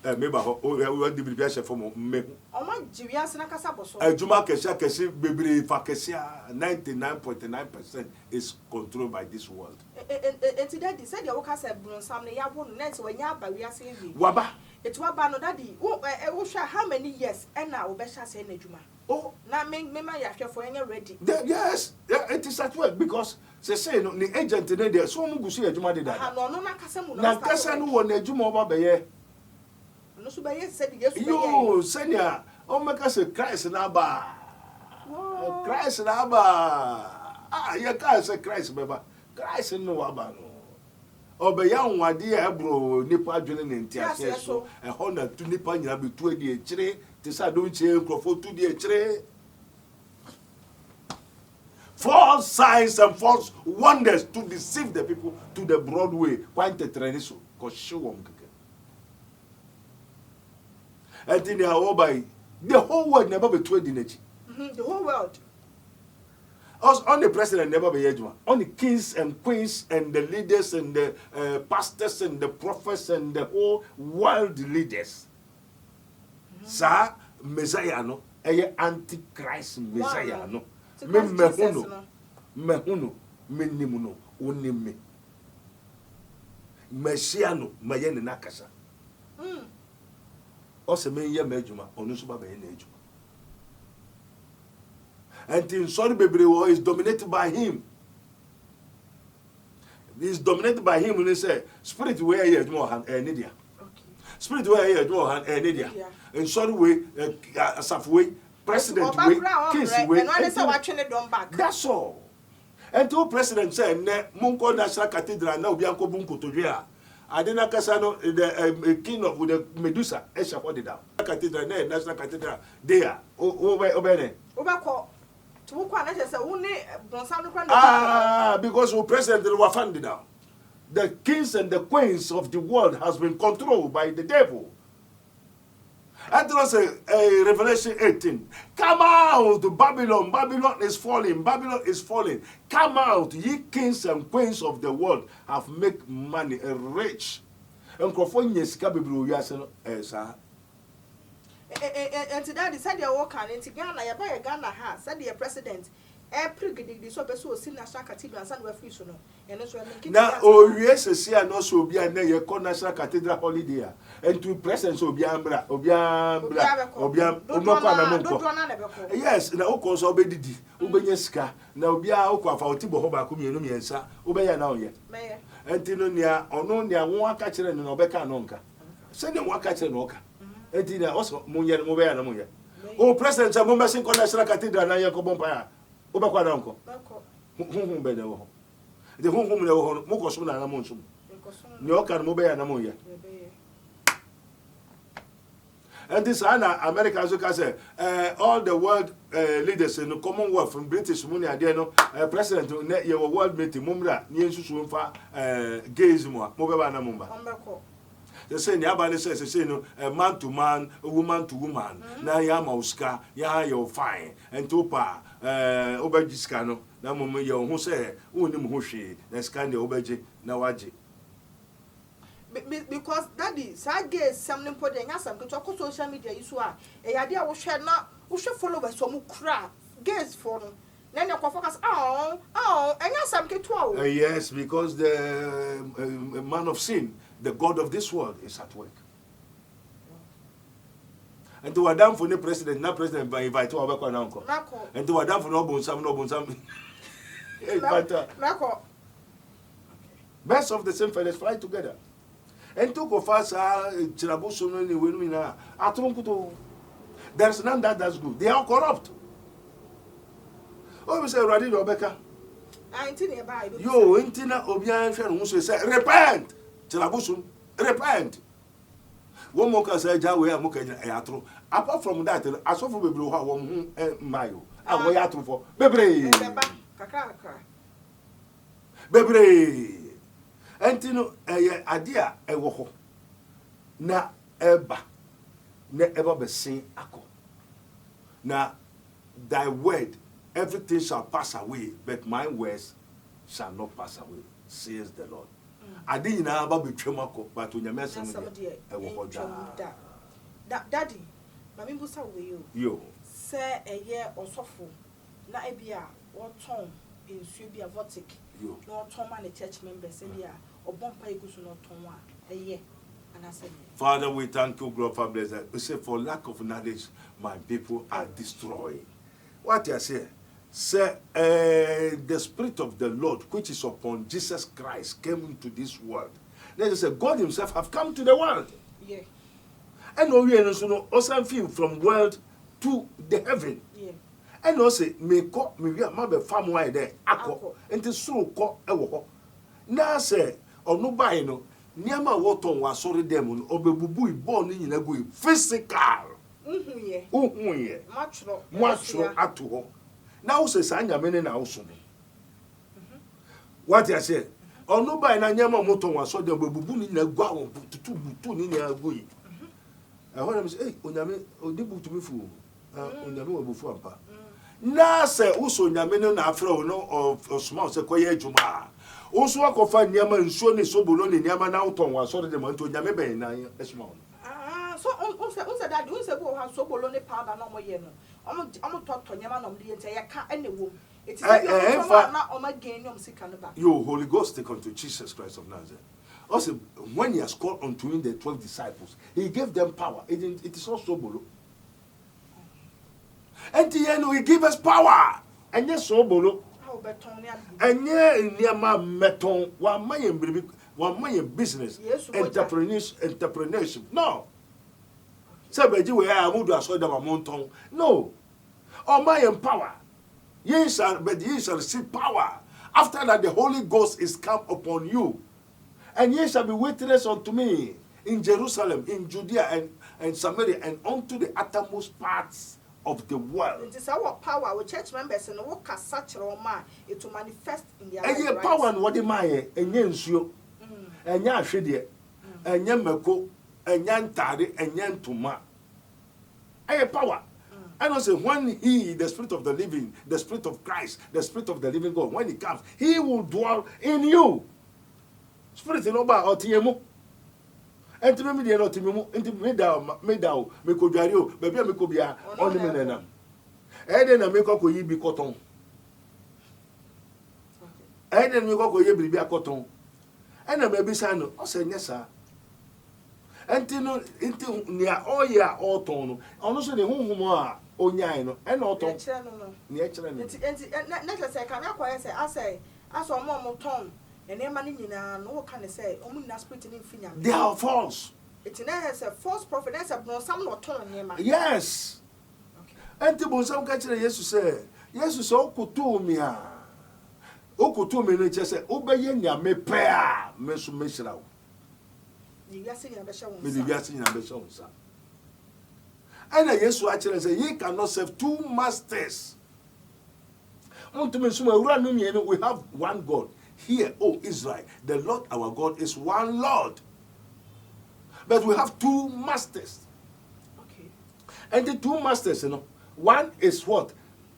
meba ho o di bibia chef mo me o ma jiwia se na kasa boso ajuma kesi bebre fa kesi 99.9% is controlled by this world enti daddy said you ka say bronsam ne ya bo no net wanya aba wi ase ebi waba eti waba no daddy wo hwa how many years na wo be sha say na ajuma oh na me ma ya hwefo enye ready yes it is at work because say no ni agent ne there so mo gusu ajuma de da no no na kasa mu no na kasa no wo na ajuma oba be ye no so be ye said yesu be ye yo senior o make say Christ na ba Christ na ba ya ka say Christ be ba Christ no wa ba no obe ya nwade ya bro nipa adwene ne ntiase so e ho na tu nipa nyina be tu edi ekire te sa don che nkrofo tu di ekire false signs and false wonders to deceive the people to the broad way quite a treniso ko shewom keke and in our the whole world never be tu edi nechi the whole world us on the president never be ejuma on the kings and queens and the leaders and the pastors and the prophets and the whole world leaders sa messiah no antichrist messiah no mehuno menimuno onime messiano mayene nakasa o se men ye majuma onu so ba be na ejuma and in sorry baby is dominated by him. Is dominated by him when he say spirit where you do hand nidia. Spirit where you do hand nidia. In sorry way asaf way president way case way and why say watching it done back. That's all. And to president say ne munko national cathedral na obi anko bunko to dwe a adena kasa no the king of the Medusa esha for the down cathedral na national cathedral there obene obako because the president was funded now. The kings and the queens of the world has been controlled by the devil. And there was a Revelation 18. Come out, Babylon. Babylon is falling. Babylon is falling. Come out, ye kings and queens of the world have made money rich. And and today said you walk and into Ghana, you buy a Ghana house, said the president. Every so person see national cathedral and we free so no. And that's why now oh yes, see and also be a national cathedral holiday. And to present so biambra, yes, na o so obedidi, obenye sika, na obia o kwa fa otibo ho ba ko mienu miensa, obeya na oye. Entino nia ono nia won aka kire no obeka no nka. Se ne won aka kire no oka. Entina also munye mo beya na munye. O president mo mesin national cathedral na ye ko bompa ya. Obekwa na nko. Hunhun be de wo. De hunhun le wo mo ko so na na mo nso. Ni oka no beya na munye. And this America also can say all the world leaders in the Commonwealth from British money are there no president your world meeting mumra ni ensusu mfa gays mo mo be ba na mumba They say nobody says they say no a man to man, a woman to woman. Na ya mauska, ya you fine. And topa obajiska no. Na mumu yo who say unim hoshi. Na skandi obaji na waji. Because daddy, sage something put in some to social media is why a idea will share now, we should follow by some crap. Gaze for them. Then you focus, and you some get 12. Yes, because the man of sin, the God of this world, is at work. And to Adam for the president, not president, but invite to our uncle. And to Adam for no bonsam. Best of the same fellas fly together. And took of us Abosom ni winina. There's none that's good. They are corrupt. Oh, we say Radi Rebecca. Yo, intina obian who say repent. Abosom, repent. One more can say Jawe Amoka Ayatro. Apart from that, I saw for Biblu one mayo. I way out for Bebre. Bebre. Entino idea ewo na eba na eba be sin ako na thy word everything shall pass away but my words shall not pass away says the Lord. Adi na aba betwem ako but onyame asem de ewo hoda daddy mami busa we yo say eye osofo na ebia woton ensuo bia votic no ton man the church members bia obompa igusu no ton a eye anase. Father, we thank you, God, for blessing. We say, for lack of knowledge, my people are destroyed. What you say? Say, the Spirit of the Lord, which is upon Jesus Christ, came into this world. Then they say, God Himself have come to the world. Yeah. And we also feel from world to the heaven. Yeah. And also, me be farm wide there. Ako. And the so ko ewo. Na say, no buy no. Niama woton wa sorry dem obebubu ibon ni nyina go physical. Ye. Ye. Matro ato ho. Na wo se sa nyame na wo so no. What you say? No buy na nyama moton wa so dem obebubu ni nyina go awon tutu butu ni nyina go yi. When I say, onyame odibu to me fu. Onyame wo bufu ampa. Na se uso nyame no na afra no of small se koye adwuma. Uso akofa nyama nsuo ne sobolo ne nyama na uton wa so de manto nyame ben na esma. So unse that unse bo ha sobolo ne powder na omoye no. Omo toto nyama na omde ente ye ka ene wom. It is na omo gain nyom sika no ba. You Holy Ghost take unto Jesus Christ of Nazareth. Also, when He has called unto Him the 12 disciples, He gave them power. It is not sobolo. And He give us power. And yes, sobolo. And yeah, niama meton, one my business, entrepreneurship. No. Sabaji we are moved to a them a mountain. No. Oh, my power. Ye shall receive power. After that, the Holy Ghost is come upon you. And ye shall be witness unto me in Jerusalem, in Judea, and Samaria, and unto the uttermost parts of the world. It is our power, with church members, and what can such a man it to manifest in their lives. And power and what the my and yensio, and ya shedie, and yamako, and yantari, and yantuma. A power. And also, when He, the Spirit of the living, the Spirit of Christ, the Spirit of the living God, when He comes, He will dwell in you. Spirit in Oba or Tiemo. And to me, they are not Timu, and to me down, Mekodario, baby, Mekobia, on the Menena. And then I make up with be cotton. And then we go with be a cotton. And I may be son, I say, yes, sir. And into near all year or tone, honestly, the home more, oh, yano, and autumn. Nature and necessary. I say, I saw more tone. And then money no can say, Omina spirit in infinite. They are false. It has a false prophet, that's a some not torn near my. Yes. And to Bonsam catcher, yes, to say, yes, so could to me. Oko to me, just say, Obayenya me pair, Messu Meshra. The Yassing and Beshon, with the Yassing and Beshon, sir. And I yes to actually say, ye cannot serve two masters. On to me, we have one God. Here, O Israel, the Lord our God is one Lord. But we have two masters. Okay. And the two masters, one is what?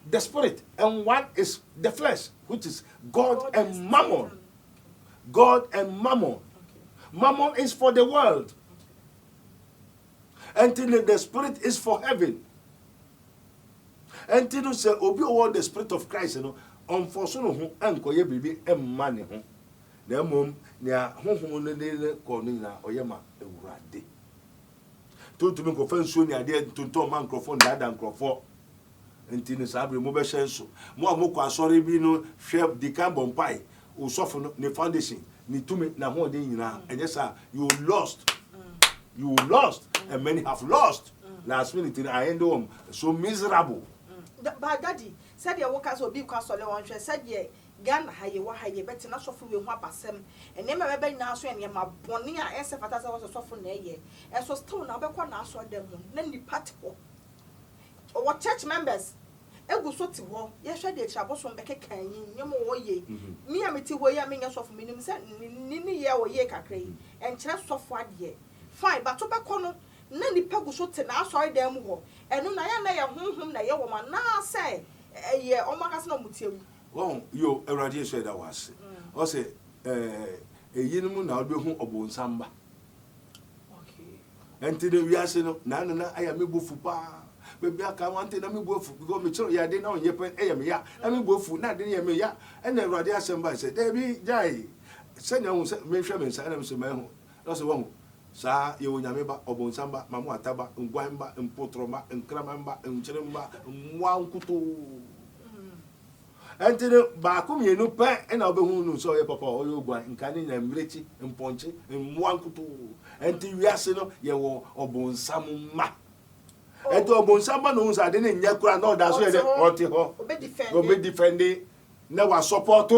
The spirit, and one is the flesh, which is God and Mammon. God and Mammon. Okay. Mammon is for the world. Until the spirit is for heaven. Until you say, Obi o the spirit of Christ, unfortunately, who ankoye bibi money ho. Na mom na honhom no ne ko no na oyema ewurade. To me ko fansuo ni ade tonton man microphone da microphone. Enti ne sabre mo be hyenso. Mo amoko asori bi no hwe di kan bompai. O sofo no ne foundation, ni tumi na ho de nyina. Enye sa you lost. You lost and many have lost. Last minute I end home so miserable. But daddy said your workers will be castle on said ye gan haye wa haye better not suffer with one basem and never be now so and my bonia and Sefata was a soften a year and so stone now be quite now so them then the party or what church members egu so ti wo ye hwe de Abosom be kekan yin nyem wo ye me ameti wo ye me nyaso for minim se ni ye wo ye kakra yi en kire sofo ade fine but to be kono na nipa gu so te na asori dem ho enu na ya na ye honhom na ye wo ma na say ye o makase na mutiem Well, yo eradi said that was o say yinum na obehu obonsamba okay enti de wiase no na aya mebufu pa bebi aka wante na mebufu because me chiro ya de na onye pen eye me ya na mebufu na de ye me ya ena eradi asamba say dey bi jai senya hu say me hwe me nsa na me so me hu no say wo sa ye onyame ba obonsamba mamu ataba ngwamba mpotroma nkramamba nchiremba mwankuto Antino bakum ye no pa and obehu no so ye papa o yo gwan nkane na mrechi mponche mwankuto enti wiase no ye wo obonsam ma enti obonsam no unsa de nya kura na oda so ye de oti ho obe defend na wa support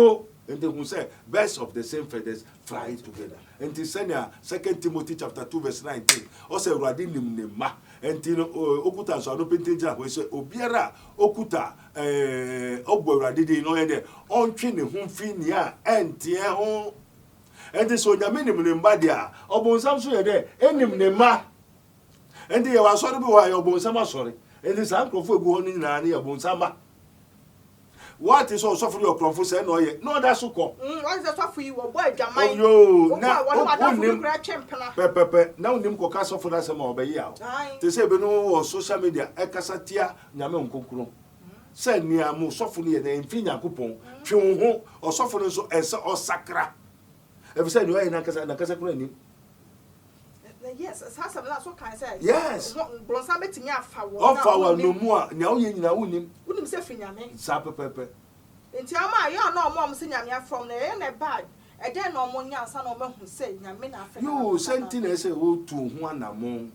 enti hu say birds of the same feathers fly together enti senior 2 Timothy chapter 2 verse 19 o say urade nim ne ma enti no okuta so no penteja ho say obiara okuta ogbo urade dey no ye de ontwe ne hu fi ni a enti ho enti so nyame nim ne mba dia obonsam so ye de enim ne ma enti ye wa sori bi wa ye obonsam asori enti san krofo egu ho ni na ne obonsam ba what is also for your crofo say no ye no da so ko what is that for you boy jamai yo na onim pepepe na onim ko ka so for that say ma obeyi a te say be no social media e kasa tia nyame nkonkuro say ni amu so for ye na mfi nyakopon twe wo ho osofo no so ese osakra e be say no ye na kasa kura ni yes as some last what can I say yes blonsa betimi afa no mu a nya wo ye nyina wonim se finyame sa pepepe enti ama yo na omo se nyame from na ye na bad e dey na omo nya ansa na omo hu se nyame na afa yo senti na say wo tu hu anamon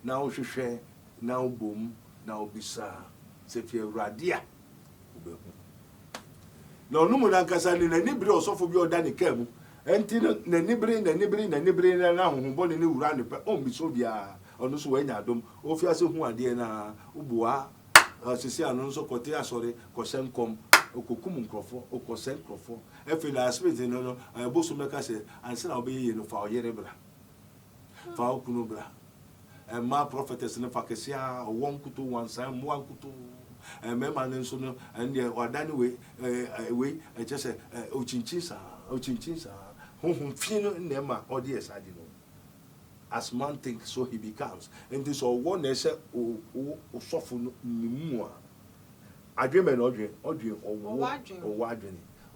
na wo hwehwe na wo bom na wo bisa se fi awurade a obehu na onumu na nkasa ni na nibire osofo bi oda ne kamu enti na nibire na honhombo ne wura ne pe o mi so bia onu so wanya Adom o fi ase hu ade na ubuwa sisi anu so kote asori ko senkom okokum nkrofo okose nkrofo efe la spirit no Abosom meka se anse na obeye no fa oyere bra fa okunu bra ma prophetess ne fa kesia wonkuto wansan mwankuto mema ne so no ande wadane we ejese ochinchinsa honhom fi no nema odi esade no as man thinks so he becomes and this all one say o sofo no nimu a adweme no odwen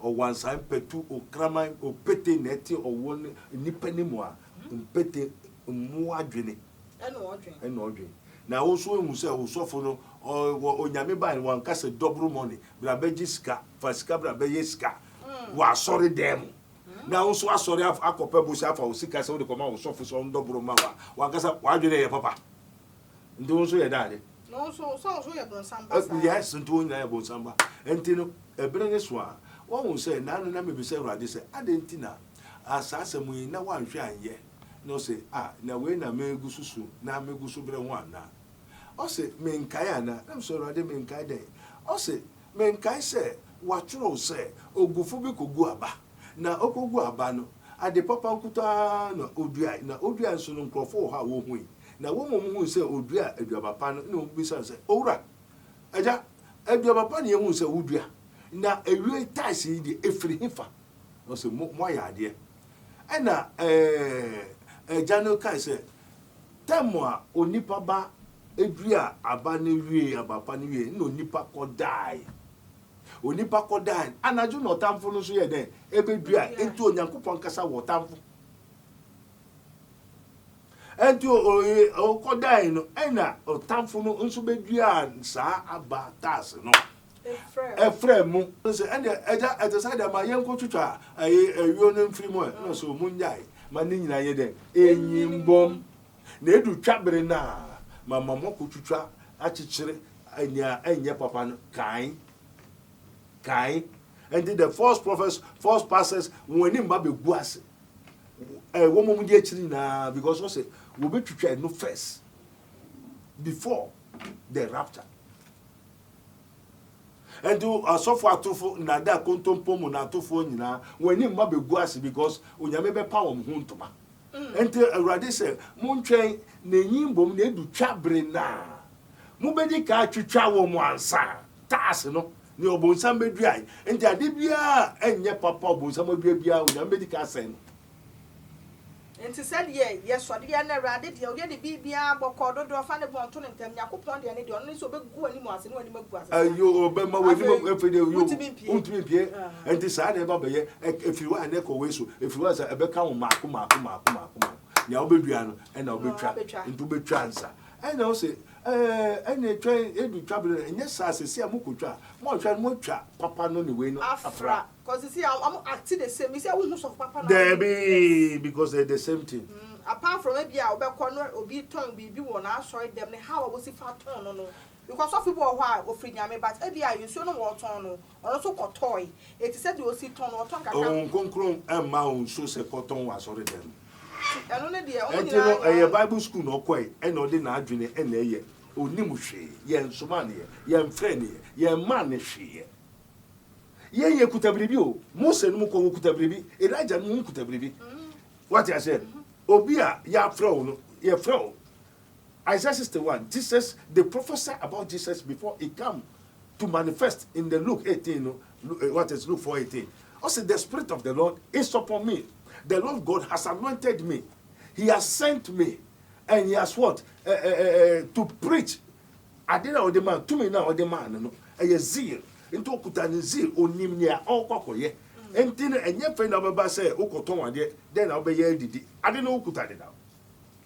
o wansan petu o kraman o pete neti o won nipa nimu a pete mu adwene eno odwen na wo so emu say o sofo no o nyame ba ni wan kase double money bra bejiska fasika bra beyeska wa sorry dem na unso asori akope bo shafa o sika se o de koma o sofo so ndobro ma wa kasa wa dwene ye papa ndi unso ye dade no so ye blonsamba yes nto nya ye blonsamba enti no ebere ne so a wa won se na no na me bi se urade se adenti na asase mu yi na wa nhwe anye no se na we na megususu na megusu bere ho ana o se me nkai ana na so urade me nkai de o se me nkai se wa tworo se ogufu bi kogu aba na okogu aba no ade papa nkuta na odua nso no nkrofo ha wo hui na wo mom hu se odua aduaba pa no na obi se owura aja aduaba pa ne hu se odua na ewie tais yi de efiri hifa no se mo ya ade na jano kai se temo a onipa ba edua aba ne wie abapa ne wie na onipa ko die onipa ko die anaju no tamfo no so ye den ebedua enti onyankopon kasa wo tamfo enti o ko die no na o tamfo no nso bedua sa aba tas no Efrem so and eja etisade ma yenko twetwa ayo no mfiri mo no so munyai ma ni nyina ye den enyimbom na edu twabere na mama moko twetwa achichire anya enye papa no kai and the false pastors when him ba begu ase wo mom di achiri na because we say we be twetwa no first before the rapture. And do Sofo atufo na da kontompomu na atufo nyina wani mma begu ase because onyame be pa wo ho ntoma enti awurade se montwen na nyimbom na edu twabre na mo bedi ka twetwa wo mo ansa taas no ni obonsam beduai enti ade bia enye papa obonsam bia onyame bedi ka sen enti said yes so de na awurade de o de bibia bokọ dodo fa ne bonto ne ntam yakopon de ne de ono so begu ani mo ase ne ani magu ase ayo obema wani mo efede yo untimi pie enti sa na ba beye efiwa na ko weso efiwa sa ebeka wo maako ya obedua no na obetwa ntu betwa ansa na o se ene twen edu twabere enye sa asese amukotwa mo twa mo twa papa no ne we no afra cause see I'm acting the same. You say we most of papa. There be because they're the same thing. Apart from maybe I will corner or be tongue be one. I sorry them. How I was if I turn no. Because some people are offering me, but maybe I use no water no or also got toy. It said you will see turn or tongue. Oh, concron and mount so say cotton was already them. And only the only a Bible school no quite and no dinner dream and a year. O nimushi, yen sumania, yen friendly, yen manishi. Ye kutabribi o Mose no ko kutabribi Elijah no kutabribi what I said obia ya fro no ye fro Isaiah 61 Jesus they prophesy about Jesus before he come to manifest in the Luke 18 no what is Luke 4:18 also the spirit of the Lord is upon me the Lord God has anointed me he has sent me and he has what to preach I didn't know the man to me now the man no a zeal into okutanizil onim nia okwakoye enti na enye fe na baba say okoton ade den na obeye didi ade na okutade da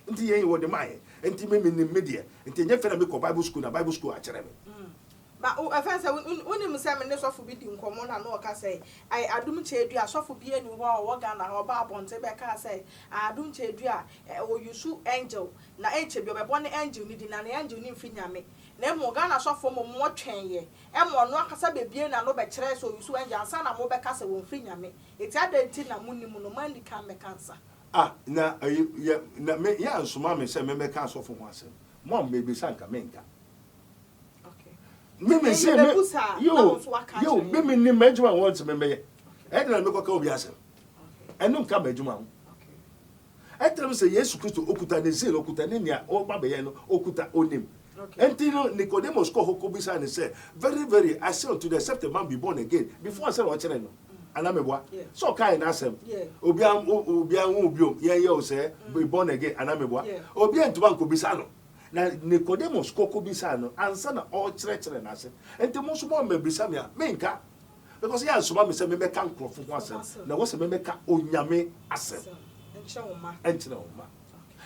enti yen wo de mai enti me nim media enti enye fe na me ko Bible school a kire me ba o afense wonim say me ne sofo bi di nkomo na no ka say ai adum chedu a sofo bi enu ho wo ga na ho ba abonte be ka say adum chedu a o yusu angel na enche bi obebo ne angel ni di na angel ni mfi nyame na mo ga na sofo mo twɛn ye mo no akasa bebie na no be kire so yusu angel ansa na mo be ka say wo mfi nyame eti adenti na munim no man di kan me kansa na na me ya nsoma me say me ka sofo ho asem mo am be sanka menka me say me yo me ni majuma want me me e dey na me koka obi asem enu nka majuma ho etem say Yesu Kristo okuta ne zelo okuta ne nia o ba be ye no okuta onim enti no Nicodemus ko hokobisa ne say very I say unto the except a man be born again before I say what chere no anameboa so kai na asem obi an ye o say be born again anameboa obi antuma nkobisa no na Nicodemus koko bisa no ansa na all chere na ase enti mo so mo mabisa me a menka because ya so ma me say me beka nkrofo ho asem na wo say me beka onyame asem enti na oma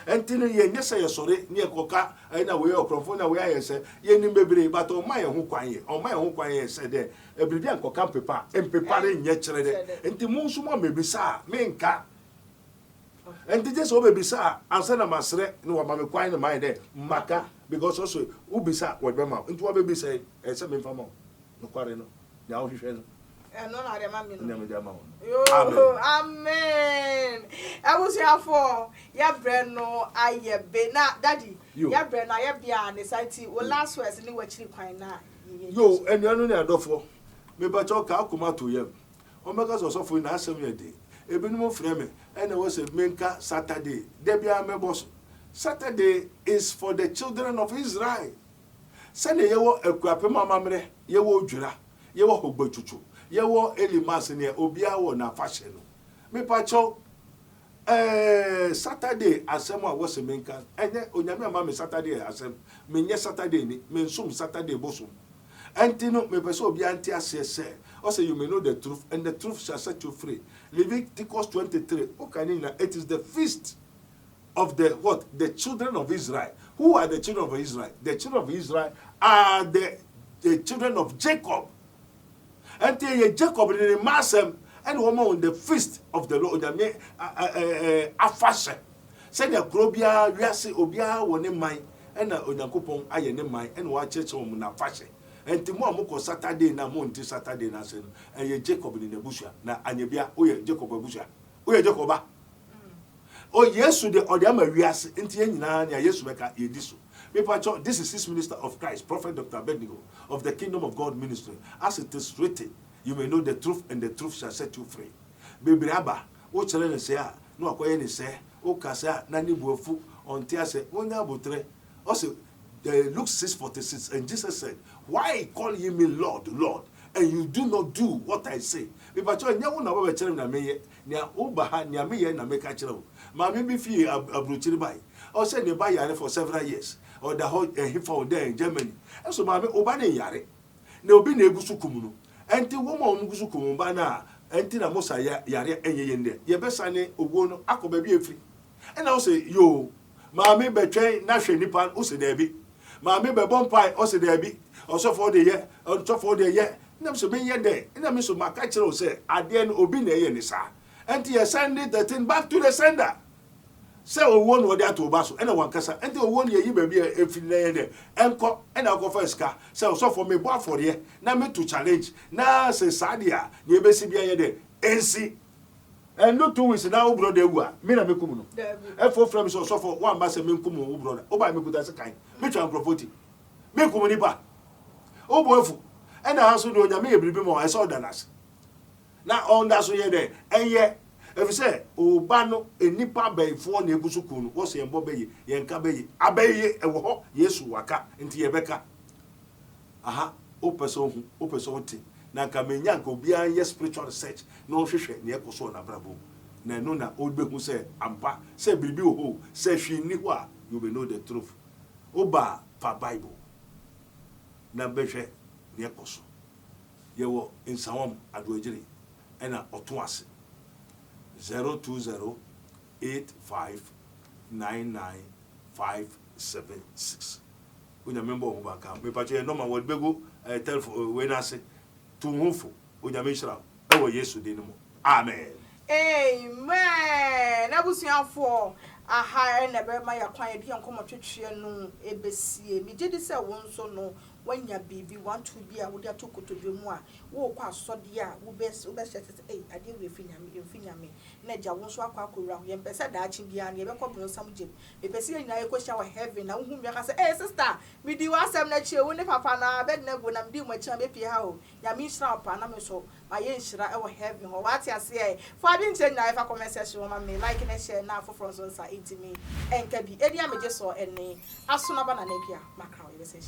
enti no ye nyesa ye sore ne ekoka na we okrofo na we ayese ye ni bebre but o ma ye ho kwan ye say de ebribi ankoka mpepa empepare nye chere de enti mo so mo mabisa menka and just over bisa ansa na masre no wa mame kwan na mai de maka because also ubisa what be ma nti wa be bisa e se me fama no kware no ya o hwehwe no no na de ma mi no de ma amen abusuafo ya bre no ayebe na daddy ya bre na ya bia ne site wo last words ni wachiri kwan na yo enuanu ne adofo me ba cho ka akoma to yem o mega so fo na asem ye de ebinom frame and was a menka Saturday debia mebos Saturday is for the children of Israel. Send yewo ekwape mamamre yewo dwura yewo hogbachuchu yewo elimas ne obia wo na fashion no me pacho Saturday asem a was menka enye onyame ama me Saturday asem me nye Saturday ni me nsum Saturday bosom entino me pese obi anti asese o say you may know the truth and the truth shall set you free. Leviticus 23 okanina it is the feast of the what? The children of Israel. Who are the children of Israel? The children of Israel are the children of Jacob. And Jacob in the Masem and woman on the feast of the Lord. Afashe. Said the Grobia, Yasi Obia, one mine, and Onakupon, I and mine, and watch it on Nafashe. And tomorrow Saturday, na Monty Saturday, Nasen, and Jacob in the busha. Na Anyabia, Oye Jacob busha. Oye Jacoba. Oh yes, the Odama Rias, Intiana, yes, Meka, Yedisu. This is his minister of Christ, Prophet Dr. Abednego, of the Kingdom of God ministry. As it is written, you may know the truth, and the truth shall set you free. Baby Abba, what children say, no acquaint say, O Casa, Nani Bofu, on Tiase, Onya Butre. Also, Luke 6:46, and Jesus said, why call ye me Lord, Lord, and you do not do what I say? If I told you, no one tell me, near Obaha, near me, and I make a child. Mammy be fee a brutal by. Or send you by Yare for several years, or the whole for there in Germany. And so, Mammy Obane Yare. No be Nebusukumu. And the woman Gusukumubana, and Tina Mosa Yare and Yende. Your best son, Ogono, Ako baby free. And I'll say, yo, Mammy betray National Nipan, Ose Debbie. Mammy be Bompie, Ose Debbie, or so for the year, or so for the year. Nem so be yende, and I'm so my catcher say, I didn't obey any sir. And he sent the thing back to the sender. Say, one word to Basso, and one cassa, and the 1 year you may be a fillet, and I'll go first car. So for me, boy for ye, now me to challenge. Now say Sadia, ye be CBA, NC. And no 2 weeks now, brother, Mina Mekuno. And 4 frames or so for 1 master Minkumu, brother. Oh, by me good as a kind. Which I'm promoting. Mekumunipa. Oh, boy. And I also know that maybe more I saw than us. Now on that's where there, and yet, if you say, oh, Bano, a nipa bay for Nebusukun, was a Bobby, Yankabe, Abbey, a walk, yes, waka, into Yebeka. Aha, open Now, Kamenyanko, be a spiritual research, no fish, near Kosona Bravo. Nanona, old Beku say, Ampa, say, Bibi, ho, say, she knew what, you will know the truth. Oba, for Bible. Nabeshe. Yekoso yewo insawam adwejiri ena otoase 02085995576 unya member of baka me pache no ma wod bego telephone we na se tumhufo unya me shira ewo Yesu de nimo amen amen abusuafo aha na be ma yakwan edi enkomo twetwe no ebesie mi gidi se won so no wanya bibi want to be a would have took to be more. Walk out so dear, who best, I did with Finyame, Nedja won't swap around, and Pessa Dachin Bian, never copy some jib. If I see a question of heaven, now whom you say, eh, sister, me do ask them that you won't have a bed never when I'm doing my champion how. Yamin Shrap, Panamaso, my inshra or heaven, or what I say. For I didn't say, if I conversation with me, like in a share now for France, I eat me, and can be any images or any. As soon as I make ya, Macau, you say.